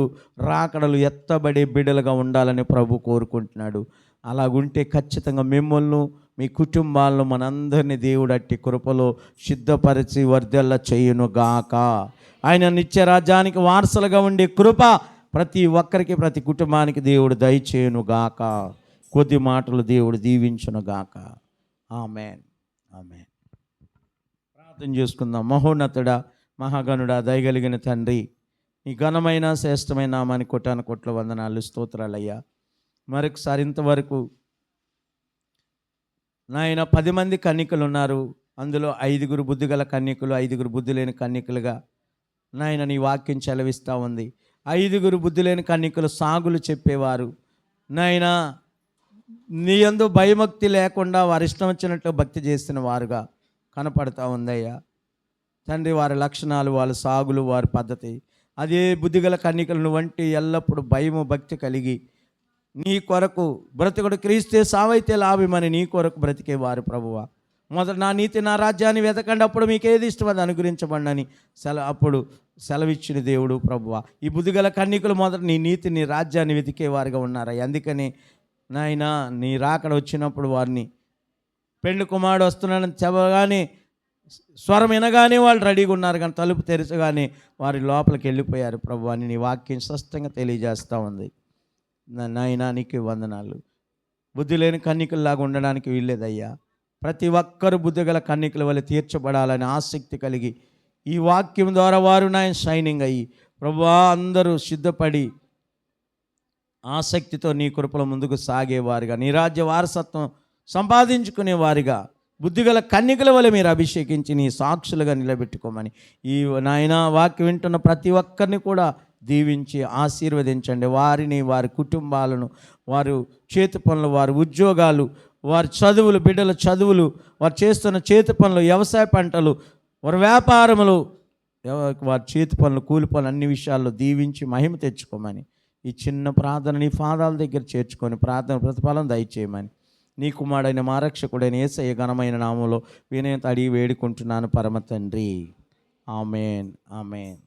రాకడలు ఎత్తబడే బిడ్డలుగా ఉండాలని ప్రభు కోరుకుంటున్నాడు. అలాగుంటే ఖచ్చితంగా మిమ్మల్ని, మీ కుటుంబాలను, మనందరినీ దేవుడు అట్టి కృపలో సిద్ధపరిచి వర్ధెల్ల చేయును గాక. ఆయన నిత్య రాజ్యానికి వారసులుగా ఉండే కృప ప్రతి ఒక్కరికి, ప్రతి కుటుంబానికి దేవుడు దయచేయును గాక. కొద్ది మాటలు దేవుడు దీవించును గాక. ఆమేన్, ఆమేన్. ప్రార్థన చేసుకుందాం. మహోన్నతుడా, మహాగణుడా, దయగలిగిన తండ్రి, ఈ ఘనమైన శ్రేష్టమైన నామానికి కోటాను కోట్ల వందనాలు, స్తోత్రాలయ్యా. మరొకసారి ఇంతవరకు నాయన 10 మంది కన్యకలు ఉన్నారు. అందులో 5 బుద్ధిగల కన్యకలు, 5 బుద్ధి లేని కన్యకలుగా నాయన నీ వాక్యం చెలవిస్తూ ఉంది. 5 బుద్ధి లేని కన్యకలు సాగులు చెప్పేవారు. నాయన నీ యందు భయభక్తి లేకుండా వారి ఇష్టం వచ్చినట్లు భక్తి చేసిన వారుగా కనపడతా ఉందయ్యా తండ్రి. వారి లక్షణాలు, వాళ్ళ సాగులు, వారి పద్ధతి. అదే బుద్ధిగల కన్యకలను వంటి ఎల్లప్పుడూ భయము భక్తి కలిగి నీ కొరకు బ్రతుకుడు క్రీస్తే సావైతే లాభమని నీ కొరకు బ్రతికేవారు ప్రభువా. మొదట నా నీతి నా రాజ్యాన్ని వెతకండి, అప్పుడు మీకు ఏది ఇష్టం అది అనుగ్రహించబడినని అప్పుడు సెలవిచ్చిన దేవుడు ప్రభువా. ఈ బుద్ధిగల కన్యకులు మొదట నీ నీతి నీ రాజ్యాన్ని వెతికేవారుగా ఉన్నారు. అందుకని నాయన నీ రాకడ వచ్చినప్పుడు వారిని పెండ్లి కుమారుడు వస్తున్నాడని చెప్పగానే, స్వరం వినగానే వాళ్ళు రెడీగా ఉన్నారు, కానీ తలుపు తెరచగానే వారి లోపలికి వెళ్ళిపోయారు ప్రభు అని నీ వాక్యం స్పష్టంగా తెలియజేస్తూ ఉంది. నాయనా నీకు వందనాలు. బుద్ధి లేని కన్యకల్లాగా ఉండడానికి వీల్లేదయ్యా. ప్రతి ఒక్కరు బుద్ధిగల కన్యకల వల్ల తీర్చబడాలని ఆసక్తి కలిగి ఈ వాక్యం ద్వారా వారు నాయన షైనింగ్ అయ్యి ప్రభువా అందరూ సిద్ధపడి ఆసక్తితో నీ కృపల ముందుకు సాగేవారుగా, నీ రాజ్య వారసత్వం సంపాదించుకునేవారిగా బుద్ధిగల కన్యకల వల్ల మీరు అభిషేకించి నీ సాక్షులుగా నిలబెట్టుకోమని ఈ నాయన వాక్యం వింటున్న ప్రతి ఒక్కరిని కూడా దీవించి ఆశీర్వదించండి. వారిని, వారి కుటుంబాలను, వారు చేతి పనులు, వారి ఉద్యోగాలు, వారి చదువులు, బిడ్డల చదువులు, వారు చేస్తున్న చేతి పనులు, వ్యవసాయ పంటలు, వారి వ్యాపారములు, వారి చేతి పనులు, కూలి పనులు, అన్ని విషయాల్లో దీవించి మహిమ తెచ్చుకోమని ఈ చిన్న ప్రార్థన నీ పాదాల దగ్గర చేర్చుకొని ప్రార్థన ప్రతిఫలం దయచేయమని నీ కుమారుడైన మా రక్షకుడైన యేసయ్య ఘనమైన నామంలో వినయంతో అడిగి వేడుకుంటున్నాను పరమ తండ్రి. ఆమేన్, ఆమేన్.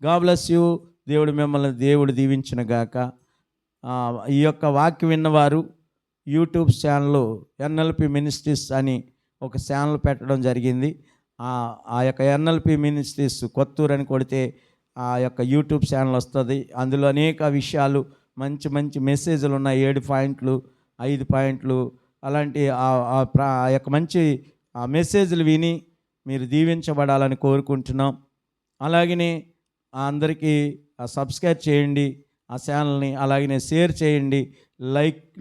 God bless you. దేవుడు మిమ్మల్ని దేవుడు దీవించిన గాక. ఈ యొక్క వాక్యం విన్నవారు యూట్యూబ్ ఛానల్ ఎన్ఎల్పి మినిస్ట్రీస్ అని ఒక ఛానల్ పెట్టడం జరిగింది. ఆ యొక్క ఎన్ఎల్పి మినిస్ట్రీస్ కొత్తూరు అని కొడితే ఆ యొక్క యూట్యూబ్ ఛానల్ వస్తుంది. అందులో అనేక విషయాలు, మంచి మంచి మెసేజ్లు ఉన్నాయి. 7 పాయింట్లు, 5 పాయింట్లు, అలాంటి ఆ యొక్క మంచి మెసేజ్లు విని మీరు దీవించబడాలని కోరుకుంటున్నాం. అలాగనే అందరికీ సబ్స్క్రైబ్ చేయండి ఆ ఛానల్ని, అలాగనే షేర్ చేయండి,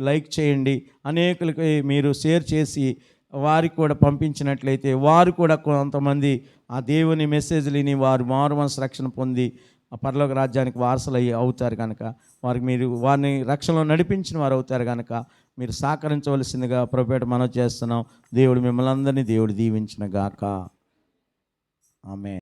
లైక్ చేయండి. అనేకులకి మీరు షేర్ చేసి వారికి కూడా పంపించినట్లయితే వారు కూడా కొంతమంది ఆ దేవుని మెసేజ్లు విని వారు మారుమనసు రక్షణ పొంది ఆ పరలోక రాజ్యానికి వారసులు అవుతారు కనుక వారిని రక్షణలో నడిపించిన వారు అవుతారు కనుక మీరు సహకరించవలసిందిగా ప్రభుపేట మనవి చేస్తున్నాం. దేవుడు మిమ్మల్ని అందరినీ దేవుడు దీవించిన గాక. ఆమేన్.